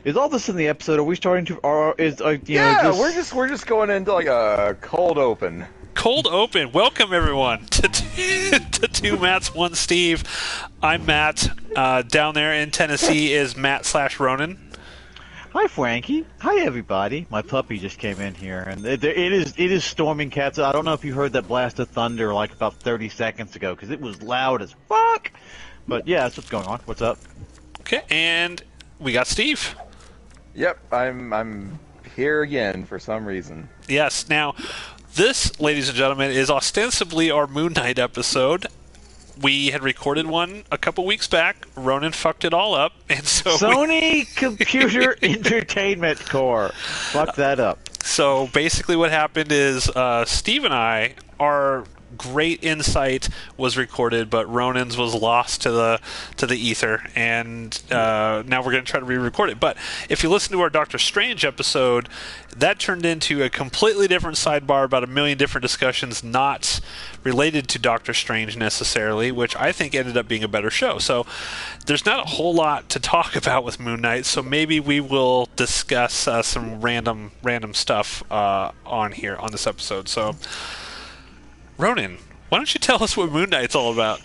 Is all this in the episode? Are we starting to, or is Yeah, just... we're just going into like a cold open. Cold open. Welcome everyone to Two Matts, One Steve. I'm Matt. Down there in Tennessee is Matt/Ronan. Hi, Frankie. Hi, everybody. My puppy just came in here, and it is storming cats. I don't know if you heard that blast of thunder like about 30 seconds ago, because it was loud as fuck. But yeah, that's what's going on. What's up? Okay, and we got Steve. Yep, I'm here again for some reason. Yes. Now, this, ladies and gentlemen, is ostensibly our Moon Knight episode. We had recorded one a couple weeks back. Ronan fucked it all up, and so Sony Computer Entertainment Corp. Fuck that up. So basically, what happened is Steve and I, our great insight was recorded, but Ronan's was lost to the ether, and now we're going to try to re-record it. But if you listen to our Doctor Strange episode, that turned into a completely different sidebar about a million different discussions not related to Doctor Strange necessarily, which I think ended up being a better show. So there's not a whole lot to talk about with Moon Knight, so maybe we will discuss some random stuff on here on this episode. So Ronan, why don't you tell us what Moon Knight's all about?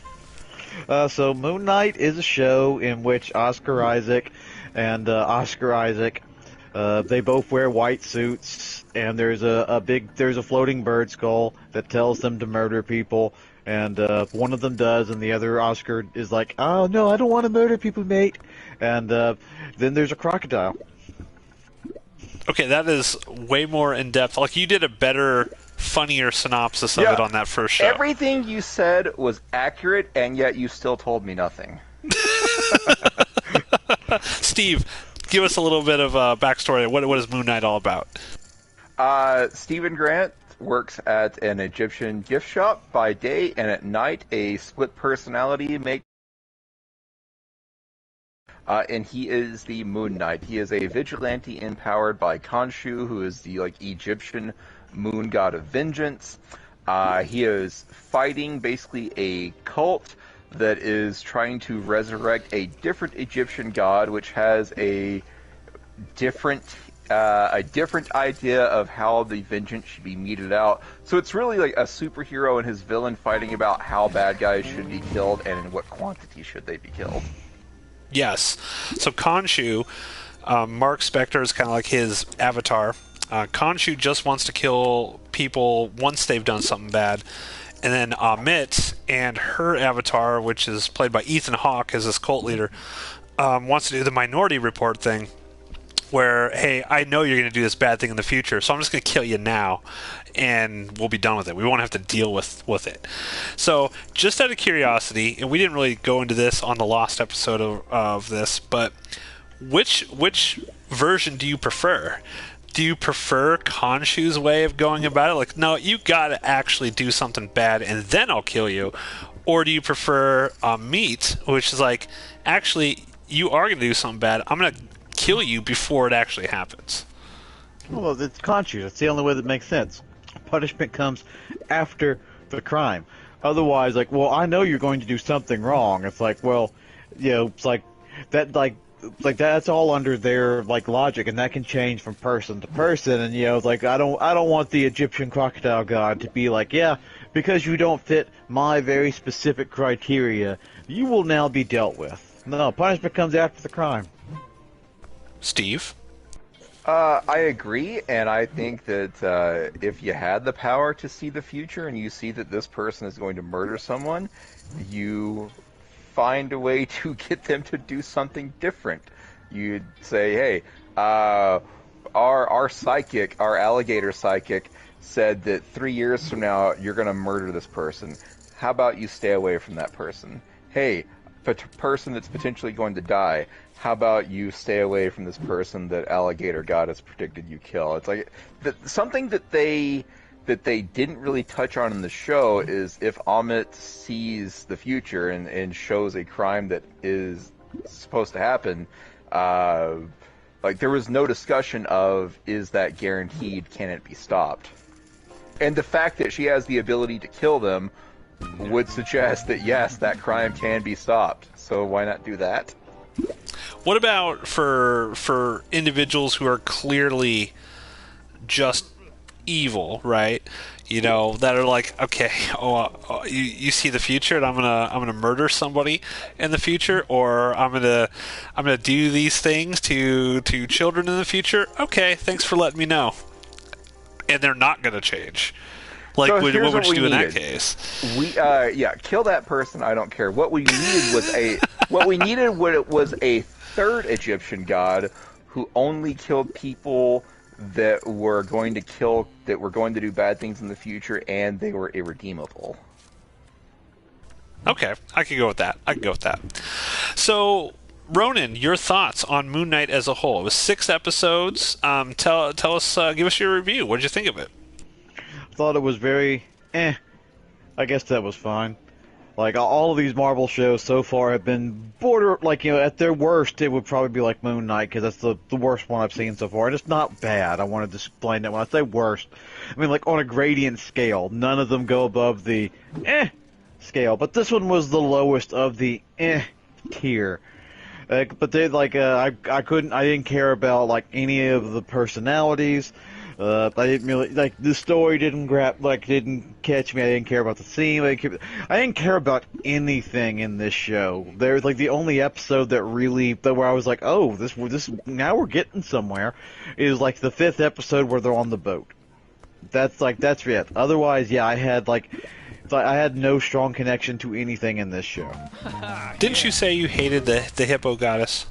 So Moon Knight is a show in which Oscar Isaac and Oscar Isaac, they both wear white suits, and there's a floating bird skull that tells them to murder people, and one of them does, and the other Oscar is like, "Oh no, I don't want to murder people, mate." And then there's a crocodile. Okay, that is way more in depth. Like, you did a better, funnier synopsis of it on that first show. Everything you said was accurate, and yet you still told me nothing. Steve, give us a little bit of backstory. What is Moon Knight all about? Stephen Grant works at an Egyptian gift shop by day, and at night a split personality and he is the Moon Knight. He is a vigilante empowered by Khonshu, who is the Egyptian moon god of vengeance. He is fighting basically a cult that is trying to resurrect a different Egyptian god, which has a different idea of how the vengeance should be meted out. So it's really like a superhero and his villain fighting about how bad guys should be killed and in what quantity should they be killed. Yes. So Khonshu, Mark Spector is kind of like his avatar. Khonshu just wants to kill people once they've done something bad. And then Amit and her avatar, which is played by Ethan Hawke as this cult leader, wants to do the Minority Report thing, where, hey, I know you're going to do this bad thing in the future, so I'm just going to kill you now, and we'll be done with it. We won't have to deal with it. So, just out of curiosity, and we didn't really go into this on the Lost episode of this, but which version do you prefer? Do you prefer Khonshu's way of going about it? Like, no, you got to actually do something bad, and then I'll kill you. Or do you prefer Meat, which is like, actually, you are going to do something bad. I'm going to kill you before it actually happens. Well, it's Khonshu. That's the only way that makes sense. Punishment comes after the crime. Otherwise, like, well, I know you're going to do something wrong. It's like, well, it's like that, like that's all under their logic, and that can change from person to person. And it's like, I don't want the Egyptian crocodile god to be like, yeah, because you don't fit my very specific criteria, you will now be dealt with. No, punishment comes after the crime. Steve? I agree, and I think that if you had the power to see the future and you see that this person is going to murder someone, you find a way to get them to do something different. You'd say, hey, our psychic, our alligator psychic, said that 3 years from now you're going to murder this person. How about you stay away from that person? Hey, a person that's potentially going to die, how about you stay away from this person that Alligator God has predicted you kill? It's like something that they didn't really touch on in the show is if Amit sees the future and shows a crime that is supposed to happen, there was no discussion of, is that guaranteed, can it be stopped? And the fact that she has the ability to kill them would suggest that yes, that crime can be stopped. So why not do that? What about for individuals who are clearly just evil, right? You know, that are like, okay, you see the future, and I'm gonna murder somebody in the future, or I'm gonna do these things to children in the future. Okay, thanks for letting me know. And they're not gonna change. Like, So what here's would you do in that needed. case? Kill that person. I don't care. What we needed was a third Egyptian god who only killed people that were going to do bad things in the future, and they were irredeemable. Okay, I could go with that. So, Ronan, your thoughts on Moon Knight as a whole? It was 6 episodes. Tell us, give us your review. What did you think of it? Thought it was very I guess that was fine. Like, all of these Marvel shows so far have been at their worst, it would probably be like Moon Knight, because that's the worst one I've seen so far. And it's not bad. I wanted to explain that when I say worst. I mean, like, on a gradient scale, none of them go above the scale. But this one was the lowest of the tier. But they, I didn't care about, like, any of the personalities. I didn't really the story didn't catch me. I didn't care about the scene. I didn't care about anything in this show. There's the only episode that where I was like, oh, this now we're getting somewhere, is the 5th episode where they're on the boat. That's it. Otherwise, yeah, I had no strong connection to anything in this show. Didn't you say you hated the hippo goddess?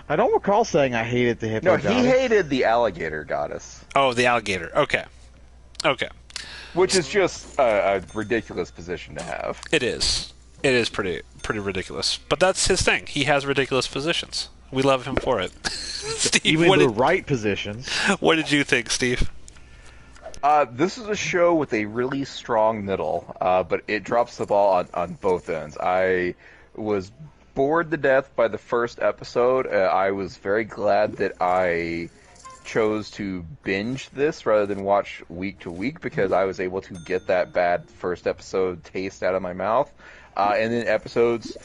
I don't recall saying I hated the hippo No, goddess. he hated the alligator goddess. Oh, the alligator. Okay. Which is just a ridiculous position to have. It is. It is pretty ridiculous. But that's his thing. He has ridiculous positions. We love him for it. Steve, even the right positions. What did you think, Steve? This is a show with a really strong middle, but it drops the ball on both ends. I was bored to death by the first episode. I was very glad that I chose to binge this rather than watch week to week, because I was able to get that bad first episode taste out of my mouth. And then episodes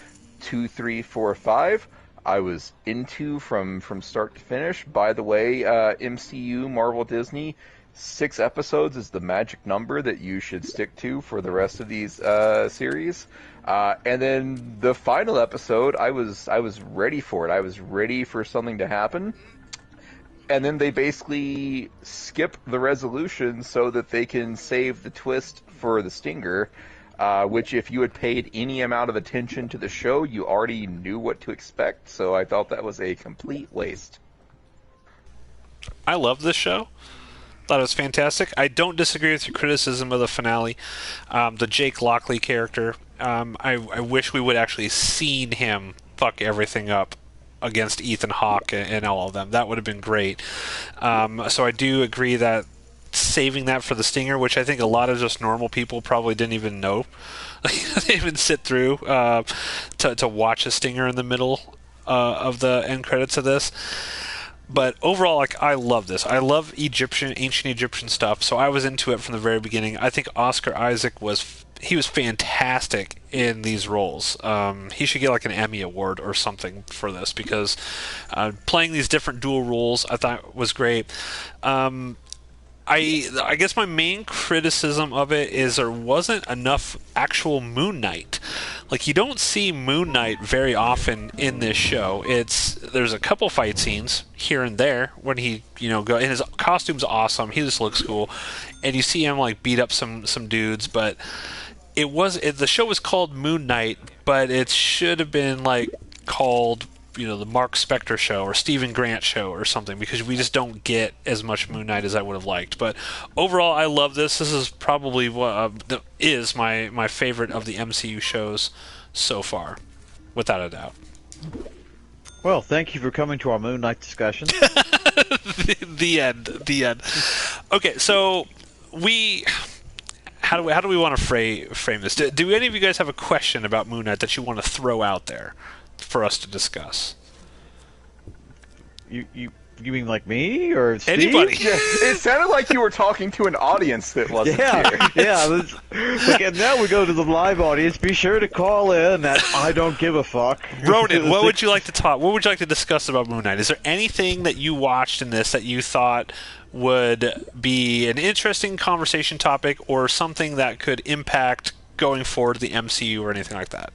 2, 3, 4, 5, I was into from start to finish. By the way, MCU, Marvel, Disney, 6 episodes is the magic number that you should stick to for the rest of these series. And then the final episode, I was ready for it. I was ready for something to happen. And then they basically skip the resolution so that they can save the twist for the stinger, which if you had paid any amount of attention to the show, you already knew what to expect. So I thought that was a complete waste. I love this show. Thought it was fantastic. I don't disagree with your criticism of the finale. The Jake Lockley character, I wish we would actually seen him fuck everything up against Ethan Hawke and all of them. That would have been great. So I do agree that saving that for the stinger, which I think a lot of just normal people probably didn't even know. They didn't even sit through to watch a stinger in the middle of the end credits of this. But overall, I love this. I love ancient Egyptian stuff, so I was into it from the very beginning. I think Oscar Isaac was fantastic in these roles. He should get an Emmy Award or something for this, because playing these different dual roles I thought was great. I guess my main criticism of it is there wasn't enough actual Moon Knight. You don't see Moon Knight very often in this show. There's a couple fight scenes here and there when he, and his costume's awesome. He just looks cool, and you see him beat up some dudes. But the show was called Moon Knight, but it should have been called the Mark Spector show or Stephen Grant show or something, because we just don't get as much Moon Knight as I would have liked. But overall, I love this. This is probably what is my favorite of the MCU shows so far, without a doubt. Well, thank you for coming to our Moon Knight discussion. The end. Okay, so how do we want to frame this? Do any of you guys have a question about Moon Knight that you want to throw out there for us to discuss? You mean like me or Steve? Anybody. Yeah, it sounded like you were talking to an audience that wasn't Yeah, here. yeah. And now we go to the live audience. Be sure to call in at I don't give a fuck. Ronan, what would you like to talk? What would you like to discuss about Moon Knight? Is there anything that you watched in this that you thought would be an interesting conversation topic, or something that could impact going forward the MCU or anything like that?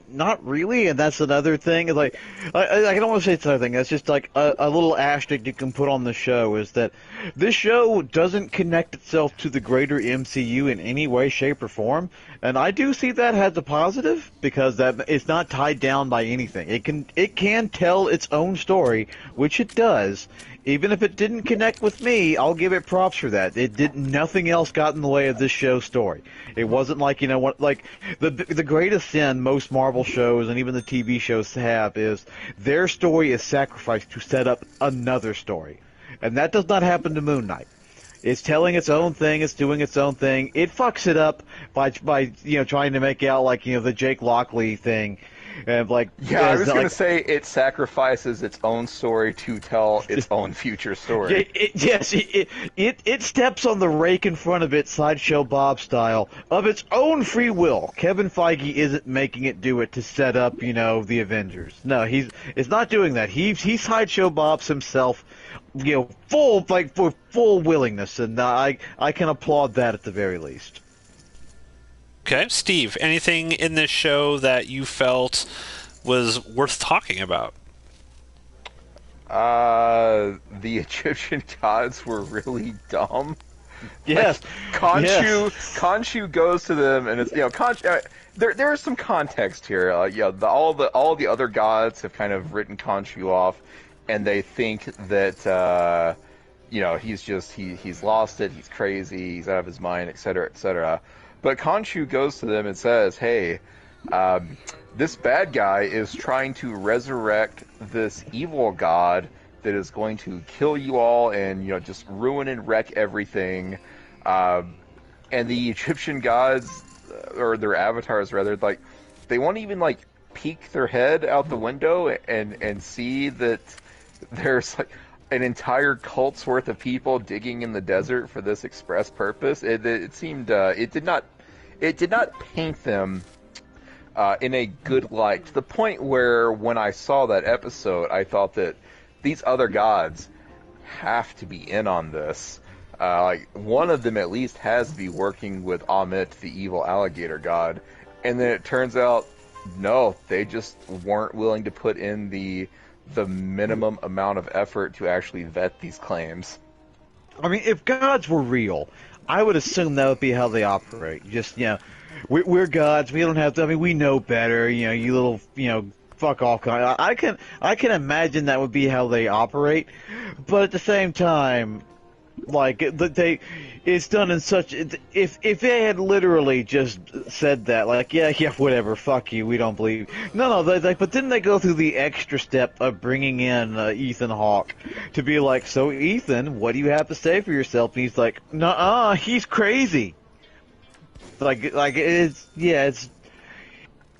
Not really, and that's another thing. Like, I don't want to say it's another thing. That's just like a little asterisk you can put on the show is that this show doesn't connect itself to the greater MCU in any way, shape, or form. And I do see that as a positive because that it's not tied down by anything. It can tell its own story, which it does. Even if it didn't connect with me, I'll give it props for that. Nothing else got in the way of this show's story. It wasn't like, like the greatest sin most Marvel shows and even the TV shows have is their story is sacrificed to set up another story. And that does not happen to Moon Knight. It's telling its own thing. It's doing its own thing. It fucks it up by trying to make out like the Jake Lockley thing. And Yeah, I was going to say it sacrifices its own story to tell its own future story. It steps on the rake in front of it, Sideshow Bob style, of its own free will. Kevin Feige isn't making it do it to set up, the Avengers. No, it's not doing that. He Sideshow Bobs himself, for full willingness, and I can applaud that at the very least. Okay, Steve, anything in this show that you felt was worth talking about? The Egyptian gods were really dumb. Yes. Khonshu goes to them, and it's Khonshu. There is some context here. All the other gods have kind of written Khonshu off, and they think that he's lost it, he's crazy, he's out of his mind, etc., etc. But Khonshu goes to them and says, hey, this bad guy is trying to resurrect this evil god that is going to kill you all and, just ruin and wreck everything. And the Egyptian gods, or their avatars rather, they won't even, peek their head out the window and see that there's, an entire cult's worth of people digging in the desert for this express purpose. It seemed it did not paint them in a good light, to the point where when I saw that episode, I thought that these other gods have to be in on this. One of them at least has to be working with Amit, the evil alligator god, and then it turns out no, they just weren't willing to put in the minimum amount of effort to actually vet these claims. I mean, if gods were real, I would assume that would be how they operate. Just, we're gods. We don't have to. I mean, we know better. You little, fuck off. I can imagine that would be how they operate. But at the same time, it's done in such. If they had literally just said that, yeah, whatever, fuck you, we don't believe. No, but then they go through the extra step of bringing in Ethan Hawke to be like, so Ethan, what do you have to say for yourself? And he's like, nuh-uh, he's crazy. It's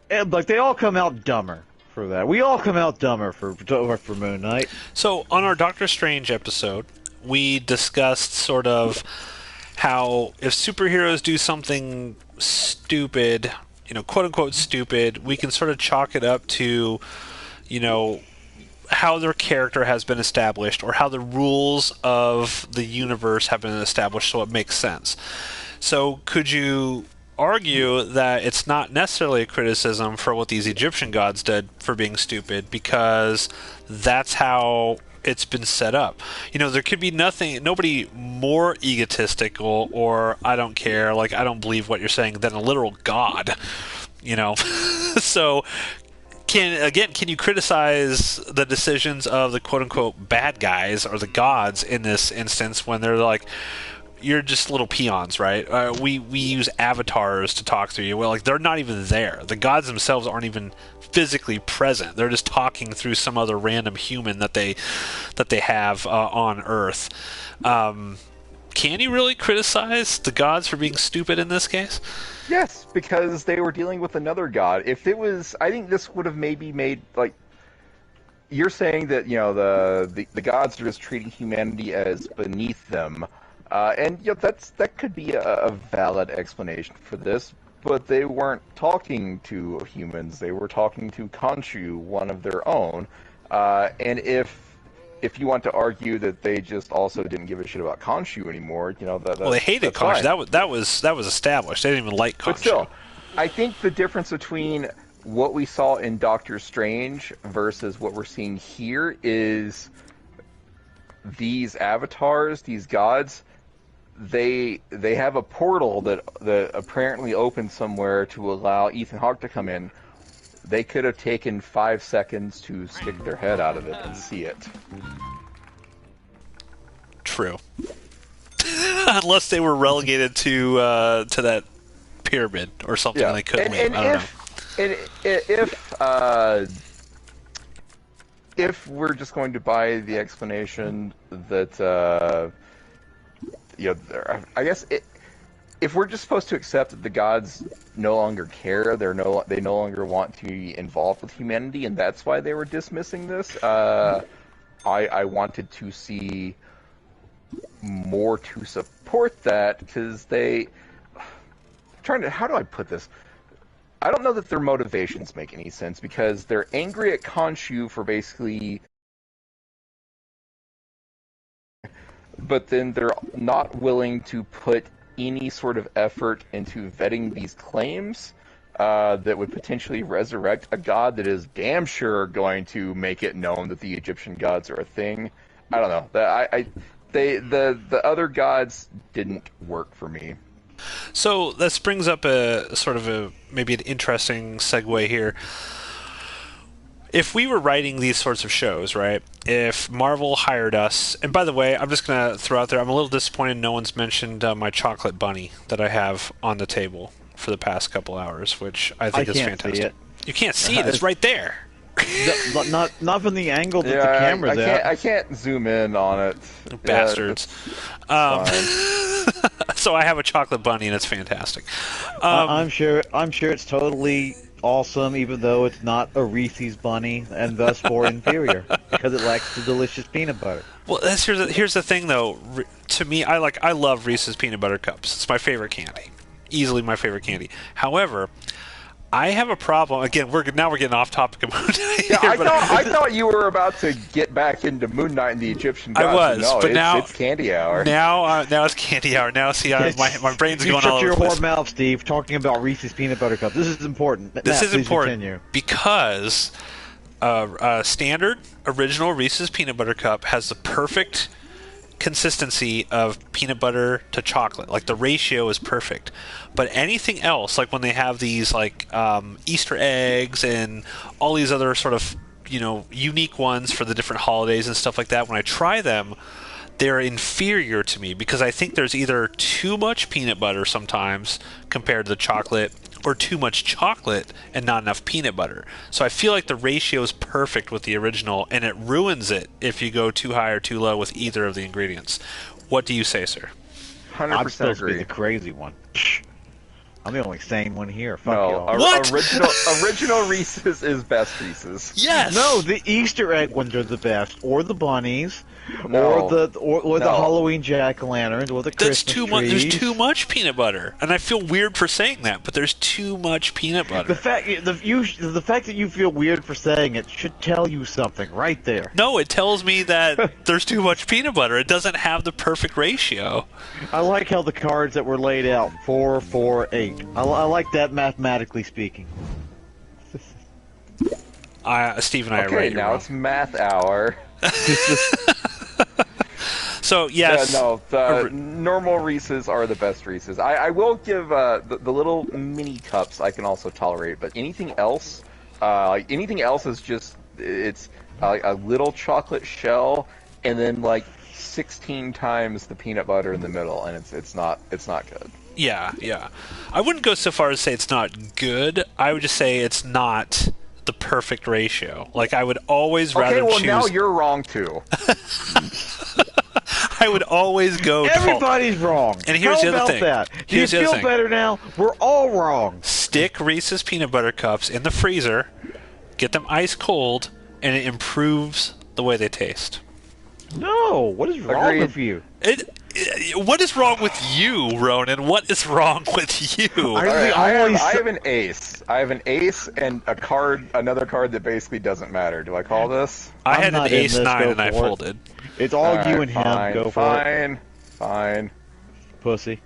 they all come out dumber for that. We all come out dumber for Moon Knight. So on our Doctor Strange episode, we discussed sort of how if superheroes do something stupid, quote unquote stupid, we can sort of chalk it up to, how their character has been established or how the rules of the universe have been established so it makes sense. So could you argue that it's not necessarily a criticism for what these Egyptian gods did for being stupid, because that's how it's been set up? There could be nobody more egotistical or I don't care, I don't believe what you're saying, than a literal god, So can you criticize the decisions of the quote-unquote bad guys or the gods in this instance when they're like, you're just little peons, right? We use avatars to talk through you. Well, they're not even there. The gods themselves aren't even physically present. They're just talking through some other random human that they have on Earth. Can you really criticize the gods for being stupid in this case? Yes, because they were dealing with another god. If it was, I think this would have maybe made you're saying that the gods are just treating humanity as beneath them, and that could be a valid explanation for this. But they weren't talking to humans; they were talking to Khonshu, one of their own. And if you want to argue that they just also didn't give a shit about Khonshu anymore, well, they hated Khonshu. That was established. They didn't even like Khonshu. But still, I think the difference between what we saw in Doctor Strange versus what we're seeing here is these avatars, these gods, they have a portal that apparently opened somewhere to allow Ethan Hawke to come in. They could have taken 5 seconds to stick their head out of it and see it. True. Unless they were relegated to that pyramid or something, they couldn't leave. I don't know. If we're just going to buy the explanation that I guess if we're just supposed to accept that the gods no longer care, they no longer want to be involved with humanity, and that's why they were dismissing this. I wanted to see more to support that, because how do I put this? I don't know that their motivations make any sense, because they're angry at Khonshu for basically, but then they're not willing to put any sort of effort into vetting these claims that would potentially resurrect a god that is damn sure going to make it known that the Egyptian gods are a thing. I don't know. The other gods didn't work for me. So this brings up maybe an interesting segue here. If we were writing these sorts of shows, right? If Marvel hired us, and by the way, I'm just going to throw out there, I'm a little disappointed no one's mentioned my chocolate bunny that I have on the table for the past couple hours, which I think is fantastic. See it. You can't see it; it's right there. Not from the angle that the camera's at. I can't zoom in on it. Bastards. So I have a chocolate bunny, and it's fantastic. I'm sure it's totally awesome, even though it's not a Reese's bunny, and thus more inferior because it lacks the delicious peanut butter. Well, here's the thing, though. To me, I love Reese's peanut butter cups. It's my favorite candy, easily my favorite candy. However, I have a problem. Again, we're getting off topic of Moon Knight. Yeah, I thought you were about to get back into Moon Knight and the Egyptian gods. I was, no, but now it's candy hour. Now it's candy hour. Now, see, my brain's going all over the place. You shut your whore mouth, Steve. Talking about Reese's peanut butter cup. This is important. This is important continue. Because a standard original Reese's peanut butter cup has the perfect consistency of peanut butter to chocolate. Like, the ratio is perfect. But anything else, like when they have these Easter eggs and all these other sort of unique ones for the different holidays and stuff like that, when I try them, they're inferior to me because I think there's either too much peanut butter sometimes compared to the chocolate, or too much chocolate and not enough peanut butter. So I feel like the ratio is perfect with the original, and it ruins it if you go too high or too low with either of the ingredients. What do you say, sir? 100% I'm supposed agree. to be the crazy one. I'm the only sane one here. Fuck No, y'all. What? original Reese's is best Reese's. Yes. No, the Easter egg ones are the best, or the bunnies, No. or the No. Halloween jack-o'-lanterns, or the That's Christmas too much. trees. There's too much peanut butter, and I feel weird for saying that. But there's too much peanut butter. The fact that you feel weird for saying it should tell you something right there. No, it tells me that there's too much peanut butter. It doesn't have the perfect ratio. I like how the cards that were laid out 4, 4, 8. I like that mathematically speaking. Steve and I are Okay, right. You're now wrong. it's math hour. So yes. Yeah, no, the normal Reese's are the best Reese's. I will give the little mini cups I can also tolerate, but anything else is just it's a little chocolate shell and then like 16 times the peanut butter in the middle, and it's not good. Yeah. I wouldn't go so far as to say it's not good. I would just say it's not the perfect ratio. Like, I would always rather choose... Okay, well, now you're wrong, too. I would always go... Everybody's wrong. And here's the other thing. That? Do you Here's the other feel thing. better now? We're all wrong. Stick Reese's peanut butter cups in the freezer, get them ice cold, and it improves the way they taste. No, what is wrong Agreed. with you? What is wrong with you, Ronan? What is wrong with you? I- All right, I always- have an ace. I have an ace and another card that basically doesn't matter. Do I call this? I I'm had an not in ace this, 9 go and I for it. folded. It's all All you right, and him. fine, Go for it, fine. pussy.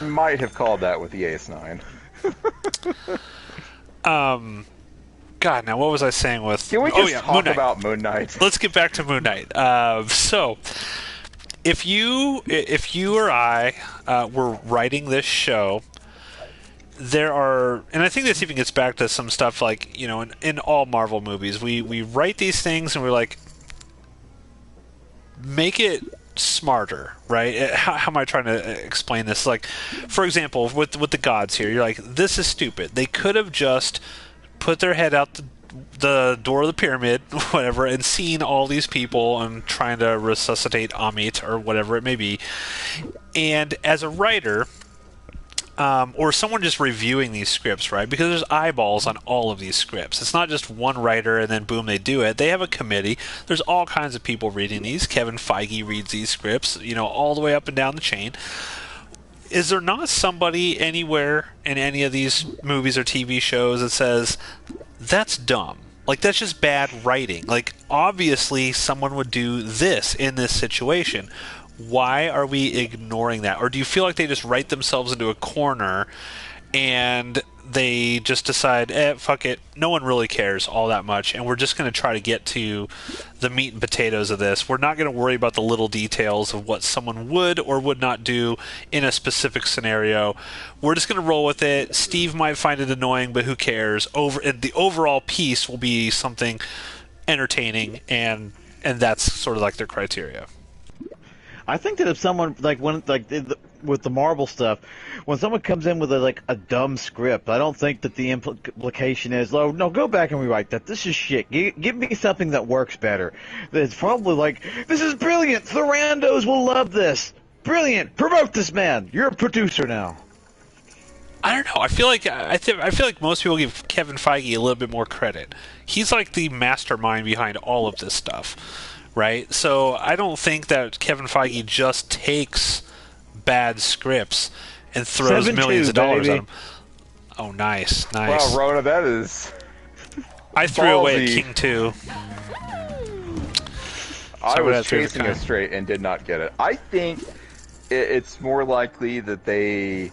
Might have called that with the ace 9. God, now what was I saying with? Can we oh just yeah, talk Moon Knight. about Moon Knight? Let's get back to Moon Knight. So, if you or I were writing this show, there are, and I think this even gets back to some stuff like, you know, in all Marvel movies, we write these things and we're like, make it smarter, right? How am I trying to explain this? Like, for example, with the gods here, you're like, this is stupid. They could have just put their head out the door of the pyramid, whatever, and seen all these people and trying to resuscitate Amit or whatever it may be. And as a writer, or someone just reviewing these scripts, right? Because there's eyeballs on all of these scripts. It's not just one writer and then boom, they do it. They have a committee. There's all kinds of people reading these. Kevin Feige reads these scripts, you know, all the way up and down the chain. Is there not somebody anywhere in any of these movies or TV shows that says, that's dumb? Like, that's just bad writing. Like, obviously, someone would do this in this situation. Why are we ignoring that? Or do you feel like they just write themselves into a corner and they just decide, fuck it, no one really cares all that much, and we're just going to try to get to the meat and potatoes of this. We're not going to worry about the little details of what someone would or would not do in a specific scenario. We're just going to roll with it. Steve might find it annoying, but who cares? The overall piece will be something entertaining, and that's sort of like their criteria. I think that if someone with the Marvel stuff, when someone comes in with a dumb script, I don't think that the implication is, oh no, go back and rewrite that. This is shit. Give me something that works better. It's probably like, this is brilliant. The randos will love this. Brilliant. Promote this man. You're a producer now. I don't know. I feel like most people give Kevin Feige a little bit more credit. He's like the mastermind behind all of this stuff. Right? So I don't think that Kevin Feige just takes bad scripts and throws 7-2, millions of dollars baby. at them. Oh, nice. Wow, Rona, that is... I threw away at ballsy. King 2. I Someone was had favorite chasing it kind. straight and did not get it. I think it's more likely that they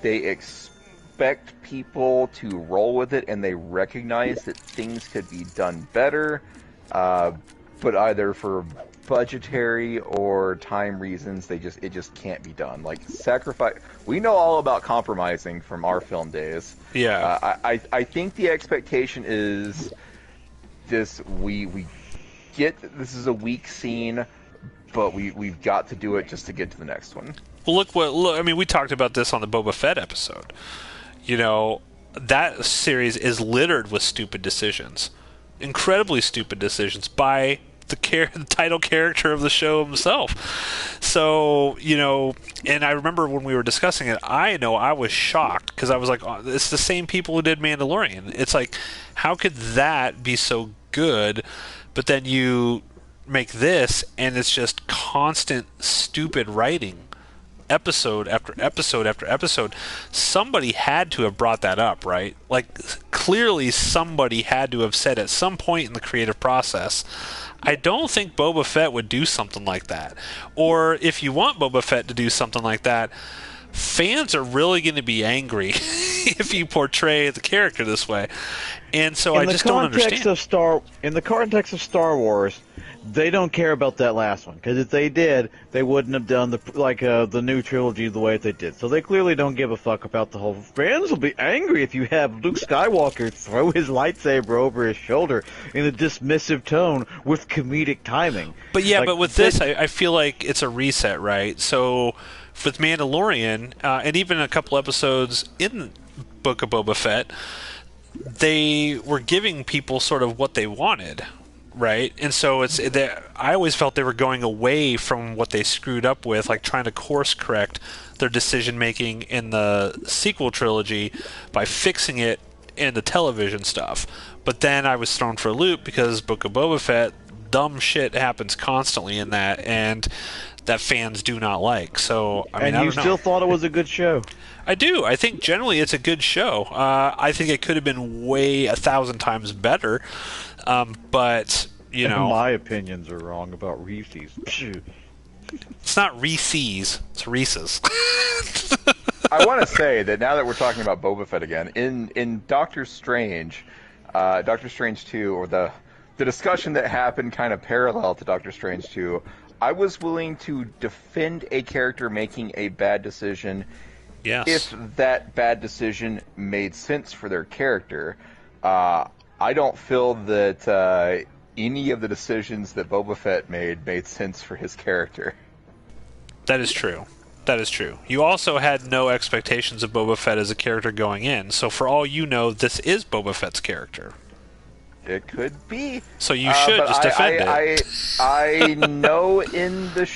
expect people to roll with it and they recognize that things could be done better, but either for budgetary or time reasons, it just can't be done. Like, sacrifice. We know all about compromising from our film days. Yeah. I think the expectation is this. We get this is a weak scene, but we've got to do it just to get to the next one. Well, look. I mean, we talked about this on the Boba Fett episode. You know, that series is littered with stupid decisions, incredibly stupid decisions by the title character of the show himself. So, you know, and I remember when we were discussing it, I know I was shocked because I was like, oh, it's the same people who did Mandalorian. It's like, how could that be so good? But then you make this, and it's just constant stupid writing. Episode after episode after episode. Somebody had to have brought that up, right? Like, clearly somebody had to have said at some point in the creative process, I don't think Boba Fett would do something like that. Or if you want Boba Fett to do something like that, fans are really going to be angry if you portray the character this way. And so I just don't understand. In the context of Star Wars, they don't care about that last one, because if they did, they wouldn't have done the new trilogy the way they did. So they clearly don't give a fuck about the whole. Fans will be angry if you have Luke Skywalker throw his lightsaber over his shoulder in a dismissive tone with comedic timing. But yeah, Like, but with this, I feel like it's a reset, right? So with Mandalorian, and even a couple episodes in Book of Boba Fett, they were giving people sort of what they wanted, right? And so I always felt they were going away from what they screwed up with, like trying to course correct their decision making in the sequel trilogy by fixing it in the television stuff. But then I was thrown for a loop because Book of Boba Fett, dumb shit happens constantly in that, and that fans do not like. So, I mean, And I you don't know. still thought it was a good show. I do. I think generally it's a good show. I think it could have been way 1,000 times better. But, you know, My opinions are wrong about Reese's. it's not Reese's, it's Reese's. I want to say that now that we're talking about Boba Fett again, in Doctor Strange 2, or the discussion that happened kind of parallel to Doctor Strange 2, I was willing to defend a character making a bad decision Yes. if that bad decision made sense for their character. I don't feel that any of the decisions that Boba Fett made sense for his character. That is true. That is true. You also had no expectations of Boba Fett as a character going in, so for all you know, this is Boba Fett's character. It could be. So you should but just defend it. I know in the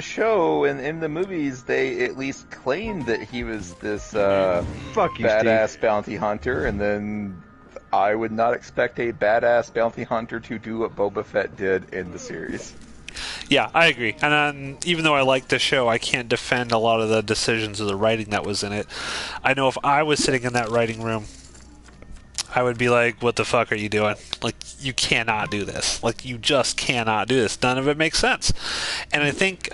show and in the movies they at least claimed that he was this Fuck you, badass Steve. bounty hunter, and then I would not expect a badass bounty hunter to do what Boba Fett did in the series. Yeah, I agree. And even though I like the show, I can't defend a lot of the decisions or the writing that was in it. I know if I was sitting in that writing room, I would be like, what the fuck are you doing? Like, you cannot do this. Like, you just cannot do this. None of it makes sense. And I think,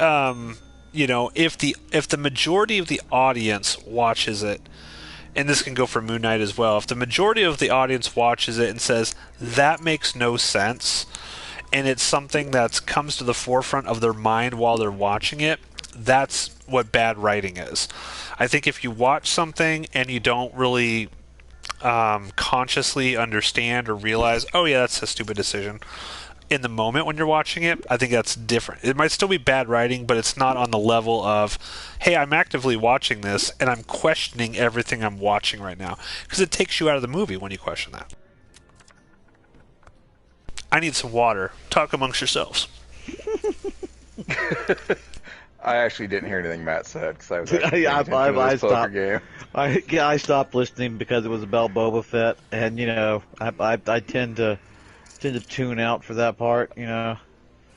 you know, if the majority of the audience watches it, and this can go for Moon Knight as well, if the majority of the audience watches it and says, that makes no sense, and it's something that comes to the forefront of their mind while they're watching it, that's what bad writing is. I think if you watch something and you don't really consciously understand or realize, oh yeah, that's a stupid decision, in the moment when you're watching it, I think that's different. It might still be bad writing, but it's not on the level of, hey, I'm actively watching this and I'm questioning everything I'm watching right now, because it takes you out of the movie when you question that. I need some water. Talk amongst yourselves. I actually didn't hear anything Matt said because I was actually I paying attention to this poker stopped. game. I stopped listening because it was about Boba Fett, and you know, I tend to tune out for that part. You know.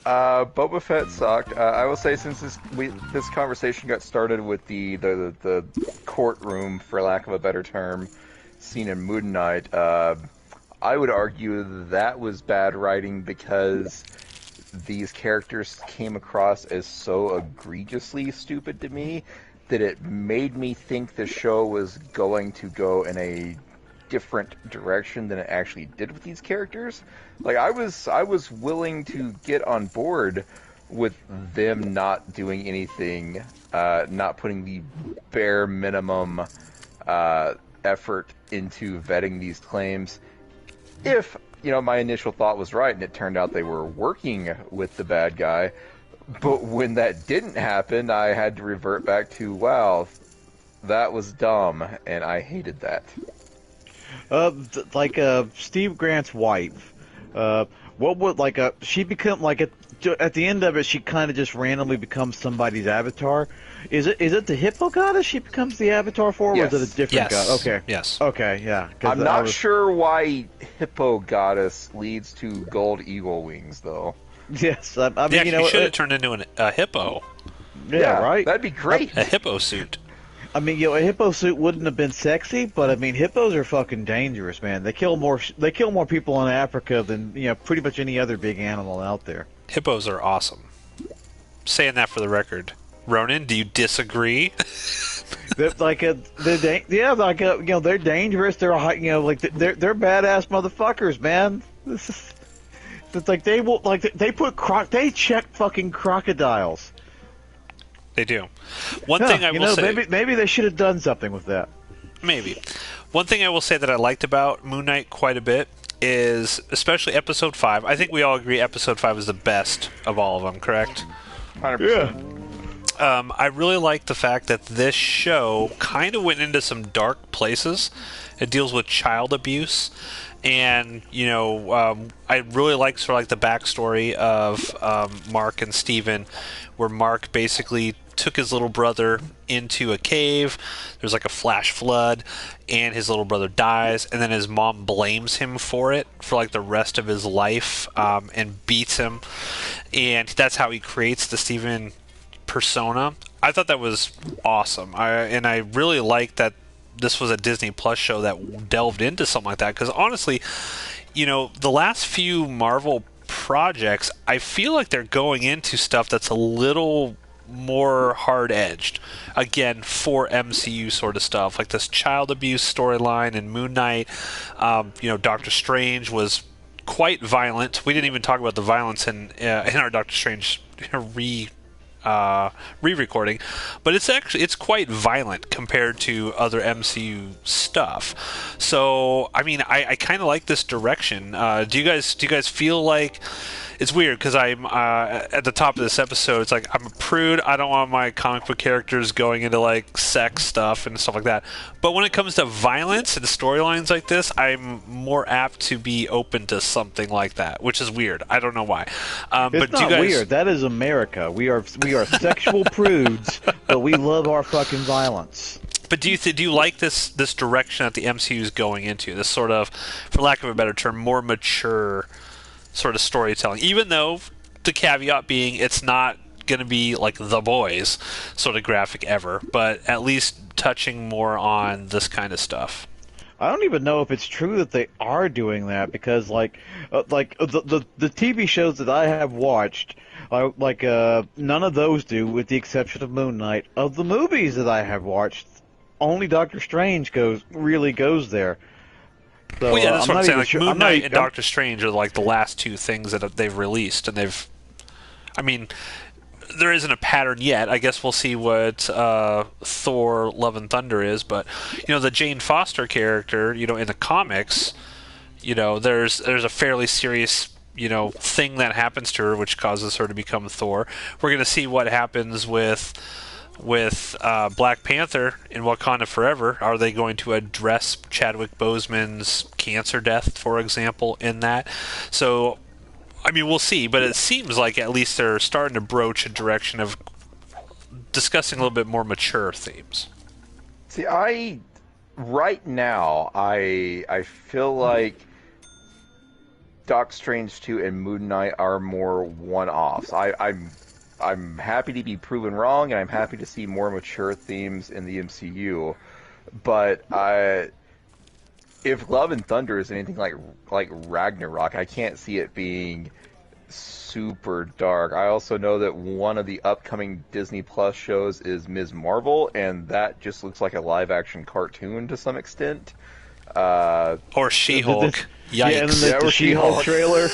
Boba Fett sucked. I will say, since this conversation got started with the courtroom, for lack of a better term, scene in Moon Knight, I would argue that was bad writing because these characters came across as so egregiously stupid to me that it made me think the show was going to go in a different direction than it actually did with these characters. Like, I was willing to get on board with them not doing anything, not putting the bare minimum effort into vetting these claims. If, you know, my initial thought was right and it turned out they were working with the bad guy. But when that didn't happen, I had to revert back to, wow, that was dumb, and I hated that. Steve Grant's wife. What would she become at the end of it? She kind of just randomly becomes somebody's avatar. Is it the Hippo goddess she becomes the avatar for? Yes. Or is it a different Yes. god? Okay. Yes. Okay. Yeah. 'Cause I'm not sure why Hippo Goddess leads to gold eagle wings, though. Yes. I mean, Yeah, you know, should have turned into a hippo. yeah. Right. That'd be great. A hippo suit. I mean, you know, a hippo suit wouldn't have been sexy, but I mean, hippos are fucking dangerous, man. They kill more people in Africa than, you know, pretty much any other big animal out there. Hippos are awesome. Saying that for the record. Ronan, do you disagree? They're they're dangerous. They're they're badass motherfuckers, man. It's like they check fucking crocodiles. They do. One thing I will say... maybe they should have done something with that. Maybe. One thing I will say that I liked about Moon Knight quite a bit is, especially Episode 5, I think we all agree Episode 5 is the best of all of them, correct? 100%. I really like the fact that this show kind of went into some dark places. It deals with child abuse, and I really like sort of like the backstory of Mark and Steven, where Mark basically took his little brother into a cave. There's like a flash flood, and his little brother dies, and then his mom blames him for it for like the rest of his life, and beats him, and that's how he creates the Steven persona. I thought that was awesome. I really like that this was a Disney Plus show that delved into something like that, because honestly, the last few Marvel projects, I feel like they're going into stuff that's a little more hard-edged, again, for MCU sort of stuff, like this child abuse storyline in Moon Knight. Doctor Strange was quite violent. We didn't even talk about the violence in our Doctor Strange re-recording, but it's quite violent compared to other MCU stuff. So I kind of like this direction. Do you guys feel like it's weird, because I'm at the top of this episode, it's like I'm a prude. I don't want my comic book characters going into like sex stuff and stuff like that. But when it comes to violence and storylines like this, I'm more apt to be open to something like that, which is weird. I don't know why. It's but not weird. That is America. We are sexual prudes, but we love our fucking violence. But do you like this direction that the MCU is going into? This sort of, for lack of a better term, more mature sort of storytelling, even though the caveat being it's not going to be like The Boys sort of graphic ever, but at least touching more on this kind of stuff. I don't even know if it's true that they are doing that, because the TV shows that I have watched, none of those do, with the exception of Moon Knight. Of the movies that I have watched, only Doctor Strange really goes there. So, well, yeah, that's what I'm saying. Like sure. Moon Knight and Doctor Strange are like the last two things that they've released, and there isn't a pattern yet. I guess we'll see what Thor: Love and Thunder is, but the Jane Foster character, in the comics, there's a fairly serious thing that happens to her, which causes her to become Thor. We're going to see what happens with Black Panther in Wakanda Forever. Are they going to address Chadwick Boseman's cancer death, for example, in that? So, we'll see, but it seems like at least they're starting to broach a direction of discussing a little bit more mature themes. See, right now, I feel like Doc Strange 2 and Moon Knight are more one-offs. I'm happy to be proven wrong, and I'm happy to see more mature themes in the MCU. But if Love and Thunder is anything like Ragnarok, I can't see it being super dark. I also know that one of the upcoming Disney Plus shows is Ms. Marvel, and that just looks like a live-action cartoon to some extent. Or She-Hulk. Yikes. Yeah, and then the She-Hulk trailer.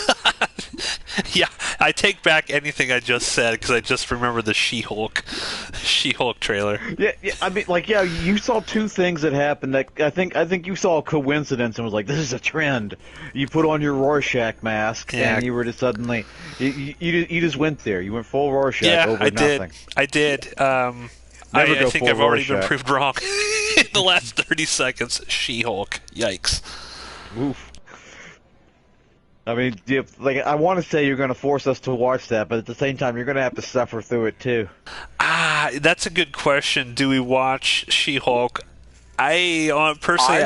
Yeah, I take back anything I just said, because I just remember the She-Hulk trailer. Yeah, you saw two things that happened. That I think you saw a coincidence and was like, "This is a trend." You put on your Rorschach mask, and you were just suddenly you just went there. You went full Rorschach over nothing. I did. I think I've already been proved wrong in the last 30 seconds. She-Hulk. Yikes. Oof. I want to say you're going to force us to watch that, but at the same time, you're going to have to suffer through it too. That's a good question. Do we watch She-Hulk? I'm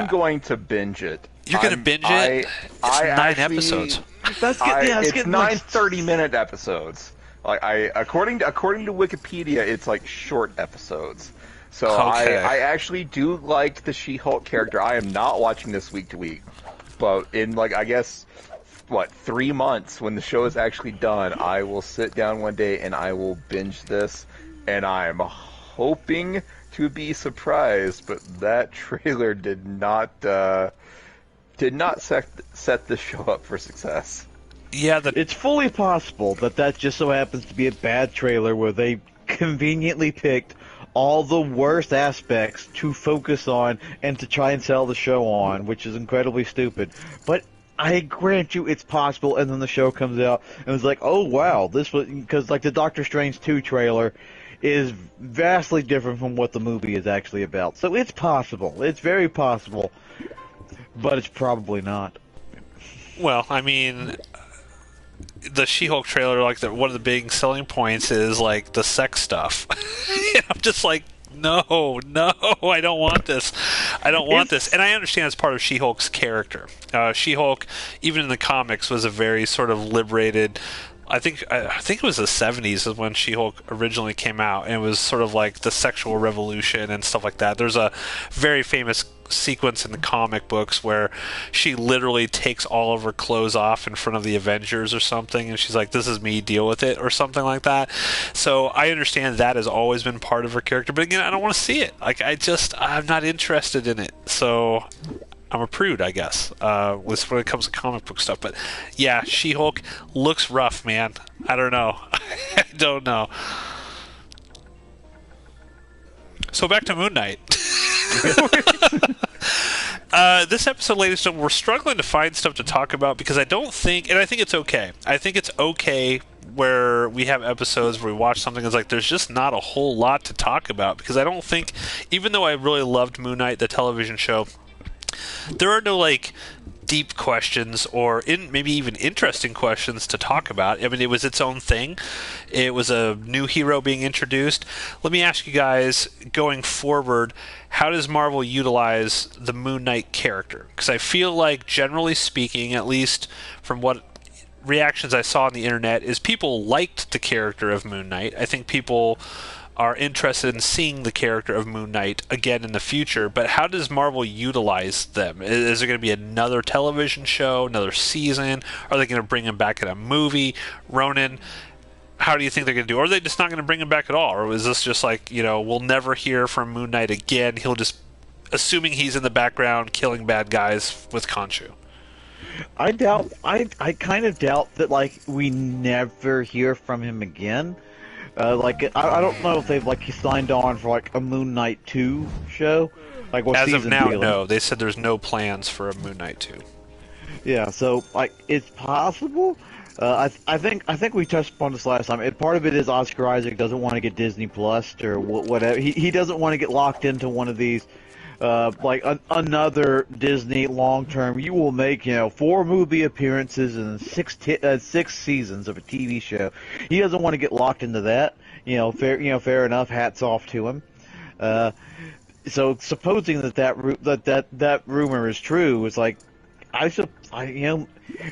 going to binge it. You're going to binge it? It's 9 episodes. It's 9 30-minute episodes. According to Wikipedia, it's like short episodes. So okay. I actually do like the She-Hulk character. I am not watching this week to week, but in 3 months when the show is actually done, I will sit down one day and I will binge this, and I'm hoping to be surprised, but that trailer did not set the show up for success. Yeah, it's fully possible that just so happens to be a bad trailer where they conveniently picked all the worst aspects to focus on and to try and sell the show on, which is incredibly stupid. But I grant you it's possible, and then the show comes out and it's like, oh wow, this was, because the Doctor Strange 2 trailer, is vastly different from what the movie is actually about. So it's possible. It's very possible, but it's probably not. Well, I mean, the She-Hulk trailer, like one of the big selling points is like the sex stuff. I'm just like, no, I don't want this. I don't want this. And I understand it's part of She-Hulk's character. She-Hulk, even in the comics, was a very sort of liberated. I think it was the 70s is when She-Hulk originally came out, and it was sort of like the sexual revolution and stuff like that. There's a very famous sequence in the comic books where she literally takes all of her clothes off in front of the Avengers or something, and she's like, "This is me, deal with it," or something like that. So I understand that has always been part of her character, but again, I don't want to see it. Like, I'm not interested in it. So I'm a prude, I guess, when it comes to comic book stuff. But yeah, She-Hulk looks rough, man. I don't know. I don't know. So back to Moon Knight. This episode, ladies and gentlemen, we're struggling to find stuff to talk about because I don't think, and I think it's okay. I think it's okay where we have episodes where we watch something that's like there's just not a whole lot to talk about, because I don't think, even though I really loved Moon Knight, the television show, there are no like deep questions or maybe even interesting questions to talk about. I mean, it was its own thing. It was a new hero being introduced. Let me ask you guys, going forward, how does Marvel utilize the Moon Knight character? Because I feel like, generally speaking, at least from what reactions I saw on the internet, is people liked the character of Moon Knight. I think people are interested in seeing the character of Moon Knight again in the future, but how does Marvel utilize them? Is there going to be another television show, another season? Are they going to bring him back in a movie? Ronan, how do you think they're going to do? Or are they just not going to bring him back at all? Or is this just like, we'll never hear from Moon Knight again? He'll just, assuming he's in the background killing bad guys with Khonshu. I kind of doubt that, like, we never hear from him again. I don't know if they've signed on for a Moon Knight 2 show. What as season of now, deal? no. They said there's no plans for a Moon Knight 2. Yeah, so it's possible. I think we touched upon this last time. Part of it is Oscar Isaac doesn't want to get Disney Plus or whatever. He doesn't want to get locked into one of these. Another Disney long-term, you will make 4 movie appearances and 6 seasons of a TV show. He doesn't want to get locked into that. Fair enough. Hats off to him. So supposing that rumor is true, it's like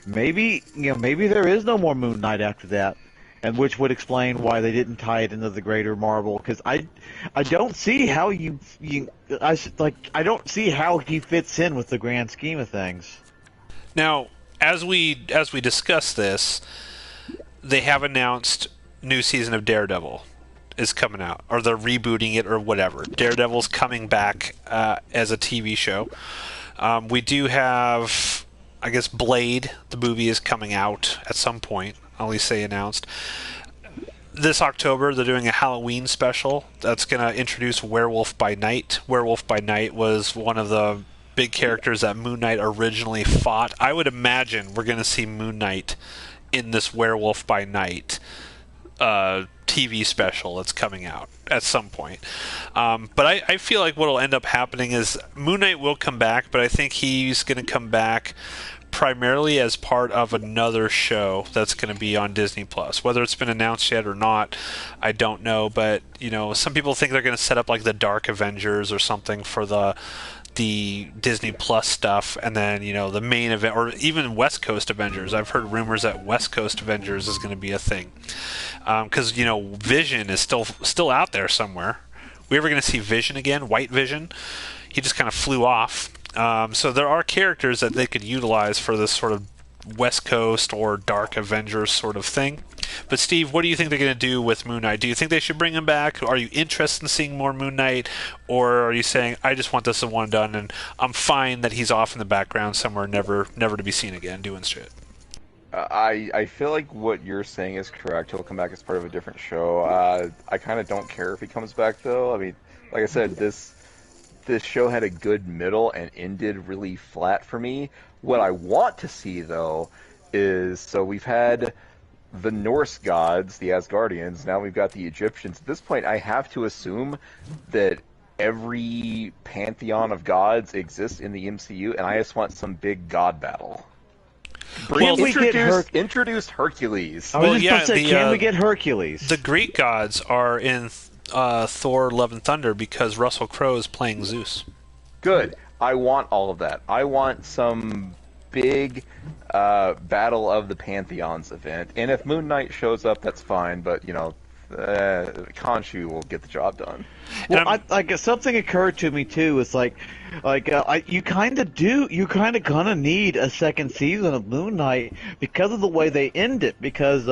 maybe there is no more Moon Knight after that. And which would explain why they didn't tie it into the greater Marvel, because I don't see how I don't see how he fits in with the grand scheme of things. Now, as we discuss this, they have announced new season of Daredevil is coming out, or they're rebooting it, or whatever. Daredevil's coming back as a TV show. We do have, I guess, Blade, the movie, is coming out at some point. At least they announced. This October, they're doing a Halloween special that's going to introduce Werewolf by Night. Werewolf by Night was one of the big characters that Moon Knight originally fought. I would imagine we're going to see Moon Knight in this Werewolf by Night TV special that's coming out at some point. But I feel like what will end up happening is Moon Knight will come back, but I think he's going to come back primarily as part of another show that's going to be on Disney Plus. Whether it's been announced yet or not, I don't know. But some people think they're going to set up like the Dark Avengers or something for the Disney Plus stuff, and then the main event, or even West Coast Avengers. I've heard rumors that West Coast Avengers is going to be a thing, because Vision is still out there somewhere. We ever going to see Vision again? White Vision? He just kind of flew off. So there are characters that they could utilize for this sort of West Coast or Dark Avengers sort of thing. But Steve, what do you think they're going to do with Moon Knight? Do you think they should bring him back? Are you interested in seeing more Moon Knight? Or are you saying, I just want this one done and I'm fine that he's off in the background somewhere, never to be seen again doing shit? I feel like what you're saying is correct. He'll come back as part of a different show. I kind of don't care if he comes back, though. I mean, like I said, this show had a good middle and ended really flat for me. What I want to see, though, is, so we've had the Norse gods, the Asgardians. Now we've got the Egyptians. At this point, I have to assume that every pantheon of gods exists in the MCU, and I just want some big god battle. Can we get Introduce Hercules. I was Well, just yeah, about to say, the, can we get Hercules? The Greek gods are in Thor: Love and Thunder because Russell Crowe is playing Zeus. Good. I want all of that. I want some big Battle of the Pantheons event. And if Moon Knight shows up, that's fine, but, Khonshu will get the job done. Well, I guess something occurred to me too. It's you kind of gonna need a second season of Moon Knight because of the way they end it. Because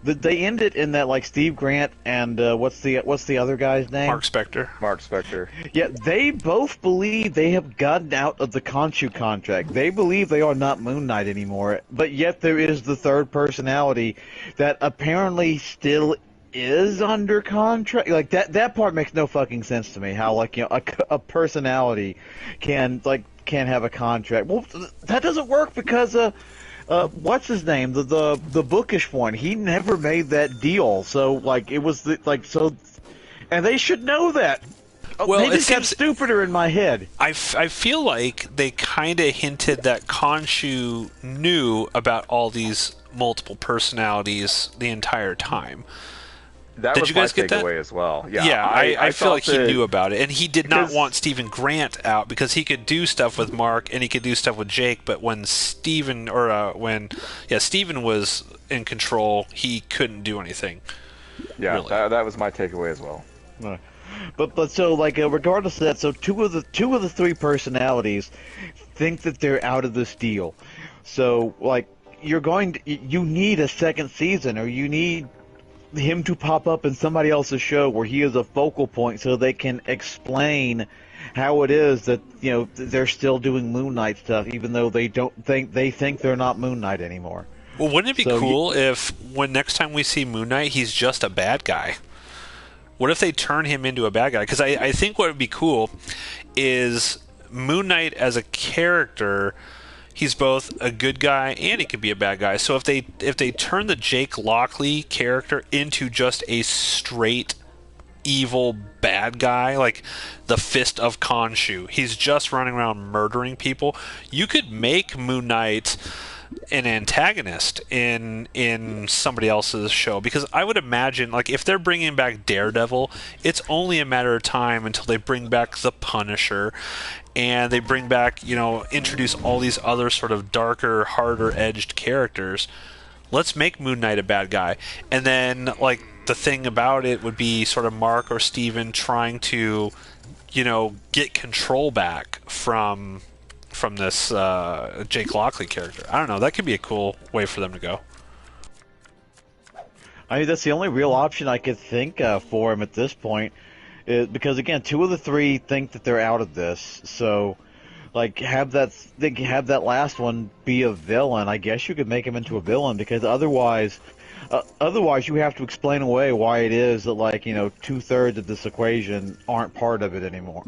they end it in that Steve Grant and what's the other guy's name? Mark Spector. Mark Spector. Yeah, they both believe they have gotten out of the Khonshu contract. They believe they are not Moon Knight anymore. But yet there is the third personality that apparently still is under contract. That part makes no fucking sense to me. How a personality can have a contract. Well, that doesn't work because what's his name, the bookish one, he never made that deal. So it was and they should know that. Well, they it just got seems stupider in my head. I feel like they kind of hinted that Khonshu knew about all these multiple personalities the entire time. Did you guys get that? Takeaway as well. Yeah, Yeah, I feel like he knew about it, and he did not because- want Stephen Grant out because he could do stuff with Mark and he could do stuff with Jake. But when Stephen was in control, he couldn't do anything. Yeah, really. that was my takeaway as well. But so regardless of that, so two of the three personalities think that they're out of this deal. So you need a second season, or you need him to pop up in somebody else's show where he is a focal point, so they can explain how it is that they're still doing Moon Knight stuff, even though they think they're not Moon Knight anymore. Well, wouldn't it be cool if when next time we see Moon Knight, he's just a bad guy? What if they turn him into a bad guy? Because I think what would be cool is Moon Knight as a character. He's both a good guy and he could be a bad guy. So if they turn the Jake Lockley character into just a straight evil bad guy, like the Fist of Khonshu, he's just running around murdering people. You could make Moon Knight an antagonist in somebody else's show, because I would imagine if they're bringing back Daredevil, it's only a matter of time until they bring back the Punisher and they bring back introduce all these other sort of darker, harder edged characters. Let's make Moon Knight a bad guy, and then the thing about it would be sort of Mark or Steven trying to get control back from this Jake Lockley character. I don't know. That could be a cool way for them to go. I mean, that's the only real option I could think for him at this point, because again, two of the three think that they're out of this. So, have that last one be a villain. I guess you could make him into a villain, because otherwise you have to explain away why it is that 2/3 of this equation aren't part of it anymore.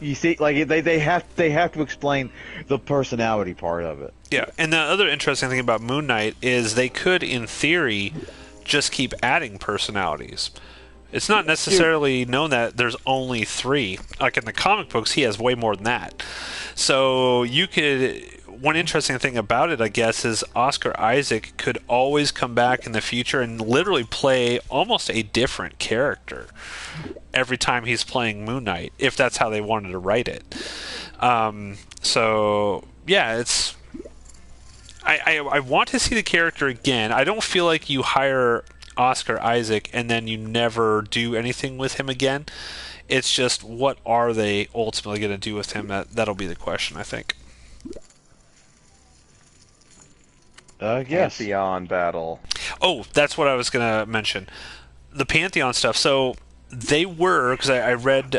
You see, they have to explain the personality part of it. Yeah, and the other interesting thing about Moon Knight is they could, in theory, just keep adding personalities. It's not necessarily known that there's only 3. In the comic books, he has way more than that. So you could... One interesting thing about it, I guess, is Oscar Isaac could always come back in the future and literally play almost a different character every time he's playing Moon Knight, if that's how they wanted to write it. So, yeah, it's... I want to see the character again. I don't feel like you hire Oscar Isaac and then you never do anything with him again. It's just, what are they ultimately going to do with him? That'll be the question, I think. Yes. Pantheon battle. Oh, that's what I was going to mention. The Pantheon stuff. So they were, because I read